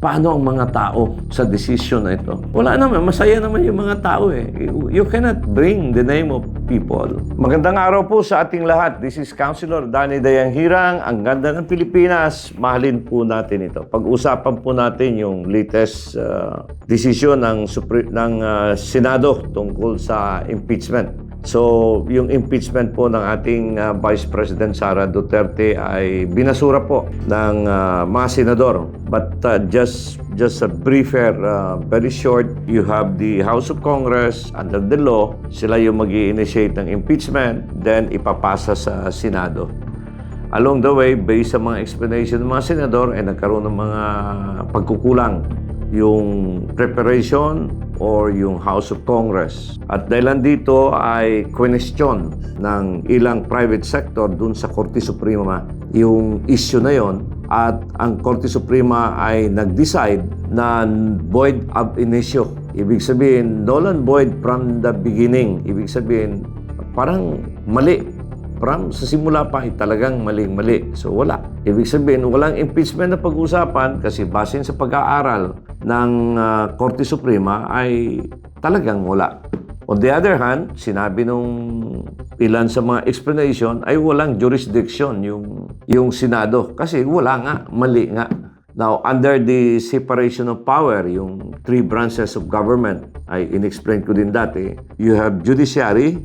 Paano ang mga tao sa desisyon na ito? Wala naman, masaya naman yung mga tao eh. You cannot bring the name of people. Magandang araw po sa ating lahat. This is Councilor Danny Dayang Hirang. Ang ganda ng Pilipinas, mahalin po natin ito. Pag-usapan po natin yung latest desisyon ng Senado tungkol sa impeachment. So, yung impeachment po ng ating Vice President Sara Duterte ay binasura po ng mga senador. But just a briefer, very short, you have the House of Congress under the law. Sila yung mag-i-initiate ng impeachment, then ipapasa sa Senado. Along the way, based sa mga explanation ng mga senador, ay nagkaroon ng mga pagkukulang yung preparation or yung House of Congress. At dahil dito ay question ng ilang private sector dun sa Korte Suprema yung issue na yon, at ang Korte Suprema ay nag-decide na void ab initio. Ibig sabihin, null and void from the beginning. Ibig sabihin, parang mali. Sa simula pa ay talagang maling-mali. So wala. Ibig sabihin, walang impeachment na pag-usapan kasi basin sa pag-aaral ng Korte Suprema ay talagang wala. On the other hand, sinabi nung ilan sa mga explanation ay walang jurisdiction yung Senado kasi wala nga, mali nga. Now, under the separation of power, yung three branches of government, ay inexplain ko din dati, you have judiciary,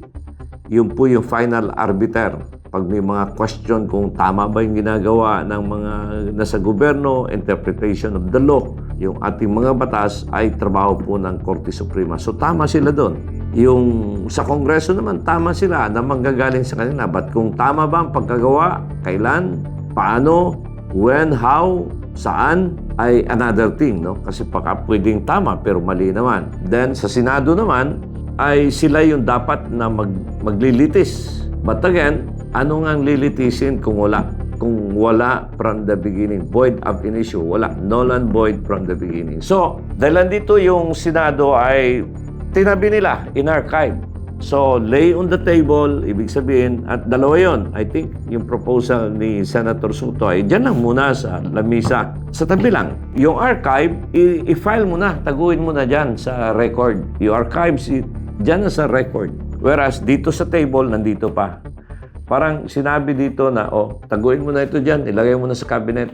yun po yung final arbiter. Pag may mga question kung tama ba yung ginagawa ng mga nasa gobyerno, interpretation of the law, yung ating mga batas ay trabaho po ng Korte Suprema. So tama sila doon. Yung sa Kongreso naman, tama sila na manggagaling sa kanila. But kung tama ba ang pagkagawa, kailan, paano, when, how, saan, ay another thing, no? Kasi baka pwedeng tama pero mali naman. Then sa Senado naman, ay sila yung dapat na maglilitis. But again, ano nga ang lilitisin kung wala? Kung wala from the beginning. Void ab initio. Wala. Null and void from the beginning. So, dahil dito yung Senado ay tinabi nila, in-archive. So, lay on the table, ibig sabihin, at dalawa yun. I think yung proposal ni Senator Soto ay dyan lang muna sa lamisa. Sa tabi lang. Yung archive, i-file mo na, taguin mo na dyan sa record. Yung archives, dyan na sa record. Whereas dito sa table, nandito pa. Parang sinabi dito na, taguin mo na ito dyan, ilagay mo na sa cabinet.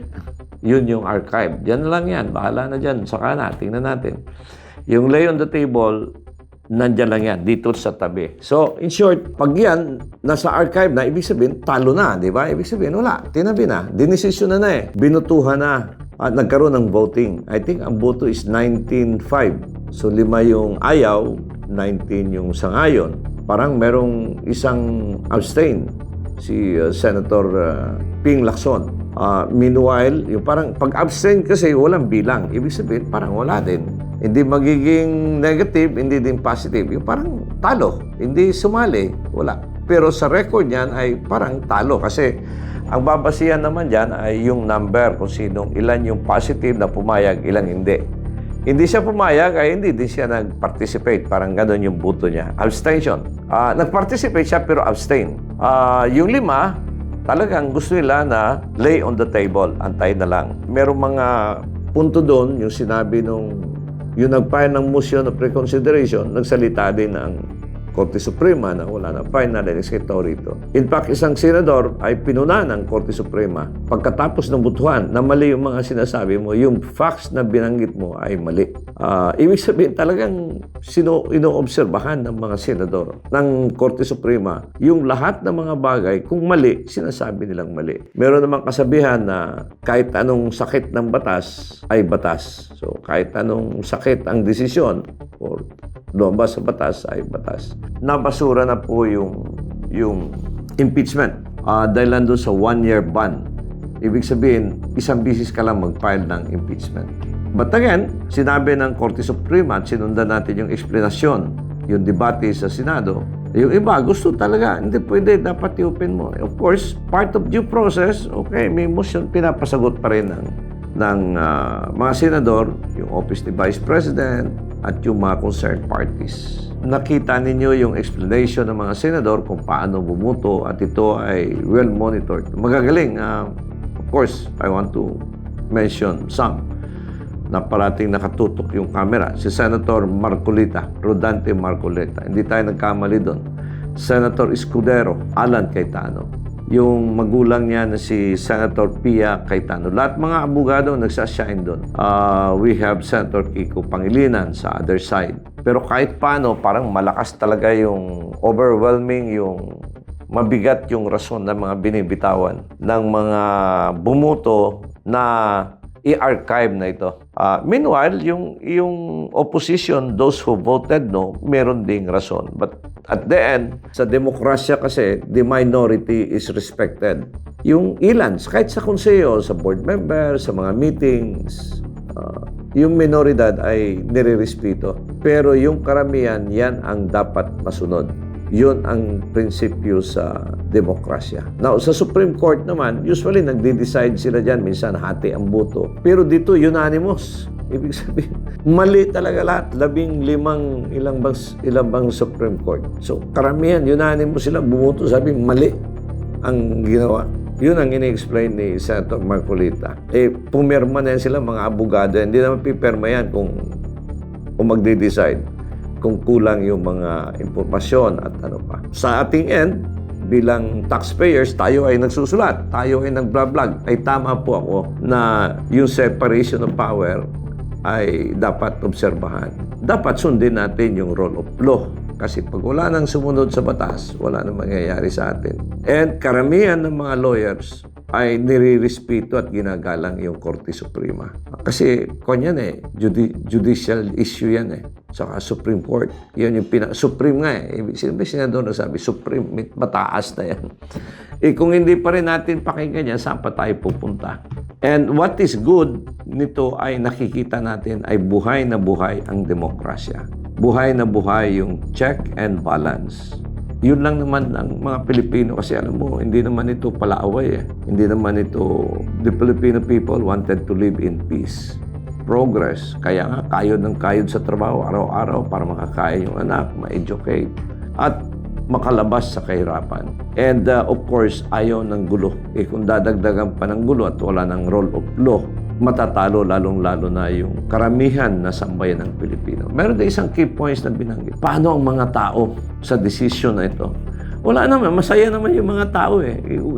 Yun yung archive. Dyan lang yan, bahala na dyan. Saka na, tingnan natin. Yung lay on the table, nandyan lang yan, dito sa tabi. So, in short, pag yan, nasa archive na, ibig sabihin, talo na, di ba? Ibig sabihin, wala, tinabi na, dinesisyon na eh, binutuhan na, at nagkaroon ng voting. I think ang boto is 19-5. So, 5 yung ayaw, 19 yung sangayon. Parang merong isang abstain, si Senator Ping Lacson. Meanwhile, yung parang pag-abstain kasi walang bilang. Ibig sabihin, parang wala din. Hindi magiging negative, hindi din positive. Yung parang talo, hindi sumali, wala. Pero sa record niyan ay parang talo kasi ang babasihan naman dyan ay yung number kung sinong ilan yung positive na pumayag, ilang hindi. Hindi siya pumayag ay hindi din siya nag-participate. Parang gano'n yung boto niya. Abstention. Nag-participate siya pero abstain. Yung 5, talagang gusto nila na lay on the table, antay na lang. Merong mga punto doon, yung sinabi yung nag-file ng motion of reconsideration, nagsalita din ng Korte Suprema na wala na final and executory ito. In fact, isang senador ay pinuna ng Korte Suprema pagkatapos ng butuhan na mali yung mga sinasabi mo, yung facts na binanggit mo ay mali. Ibig sabihin talagang inoobserbahan ng mga senador ng Korte Suprema yung lahat ng mga bagay, kung mali, sinasabi nilang mali. Meron namang kasabihan na kahit anong sakit ng batas ay batas. So, kahit anong sakit ang desisyon or lumabas sa batas ay batas. Nabasura na po yung impeachment dahil nandun sa 1-year ban. Ibig sabihin, isang bisis ka lang mag-file ng impeachment. But again, sinabi ng Korte Suprema at sinundan natin yung explanasyon, yung debate sa Senado. Yung iba, gusto talaga, hindi pwede, dapat i-open mo. Of course, part of due process, okay, may motion, pinapasagot pa rin ng mga senador, yung Office ni Vice President, at yung mga concerned parties. Nakita ninyo yung explanation ng mga senador kung paano bumuto at ito ay well monitored. Magagaling. Of course, I want to mention some na parating nakatutok yung camera. Si Senator Marcolita, Rodante Marcolita. Hindi tayo nagkamali doon. Senator Escudero, Alan Cayetano. Yung magulang niya na si Senator Pia Cayetano. Lahat mga abogado nagsashine doon. We have Senator Kiko Pangilinan sa other side. Pero kahit paano, parang malakas talaga yung overwhelming, yung mabigat yung rason ng mga binibitawan ng mga bumuto na i-archive na ito. Meanwhile, yung opposition, those who voted no, meron ding rason. But at the end, sa demokrasya kasi, the minority is respected. Yung ilan, kahit sa konseyo, sa board member, sa mga meetings, yung minoridad ay nire-respeto. Pero yung karamihan, yan ang dapat masunod. Yun ang prinsipyo sa demokrasya. Now, sa Supreme Court naman, usually nagde-decide sila dyan. Minsan hati ang boto. Pero dito, unanimous. Ibig sabihin, mali talaga lahat. 15 ilang bang Supreme Court. So, karamihan, unanimous sila. Bumuto, sabi, mali ang ginawa. Yun ang ini-explain ni Senator Marcolita. Pumirma na yan sila, mga abogado. Hindi naman pipirma yan kung magde-decide kung kulang yung mga impormasyon at ano pa. Sa ating end, bilang taxpayers, tayo ay nagsusulat, tayo ay nag-blog, ay tama po ako na yung separation of power ay dapat obserbahan. Dapat sundin natin yung rule of law. Kasi pag wala nang sumunod sa batas, wala nang mangyayari sa atin. And karamihan ng mga lawyers ay nire-respeto at ginagalang yung Korte Suprema. Kasi kanyan judicial issue yan Saka Supreme Court. Yan yung Supreme nga Sino ba senador na sabi? Supreme, mataas na yan. Kung hindi pa rin natin pakinggan yan, saan pa tayo pupunta? And what is good nito ay nakikita natin ay buhay na buhay ang demokrasya. Buhay na buhay yung check and balance. Yun lang naman ang mga Pilipino kasi alam mo, hindi naman ito palaaway Hindi naman ito, the Filipino people wanted to live in peace. Progress. Kaya nga, kayod ng kayod sa trabaho araw-araw para makakaya yung anak, ma-educate, at makalabas sa kahirapan. And of course, ayaw ng gulo. Kung dadagdagan pa ng gulo at wala ng rule of law, matatalo lalong-lalo na yung karamihan na sambayan ng Pilipino. Meron din isang key points na binanggit. Paano ang mga tao sa decision na ito? Wala naman. Masaya naman yung mga tao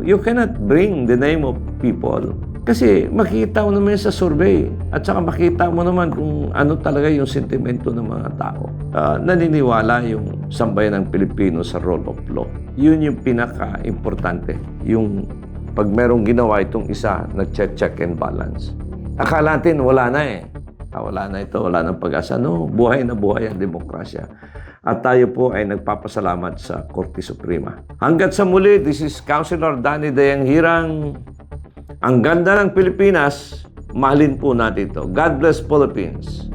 You cannot bring the name of people. Kasi makita mo naman sa survey. At saka makita mo naman kung ano talaga yung sentimento ng mga tao. Naniniwala yung sambayan ng Pilipino sa rule of law. Yun yung pinaka-importante. Yung pag merong ginawa itong isa, nag-check and balance. Akala natin, wala na wala na ito, wala nang pag-asa. No, buhay na buhay ang demokrasya. At tayo po ay nagpapasalamat sa Korte Suprema. Hanggat sa muli, this is Councilor Danny Dayang Hirang. Ang ganda ng Pilipinas, mahalin po natin ito. God bless Philippines.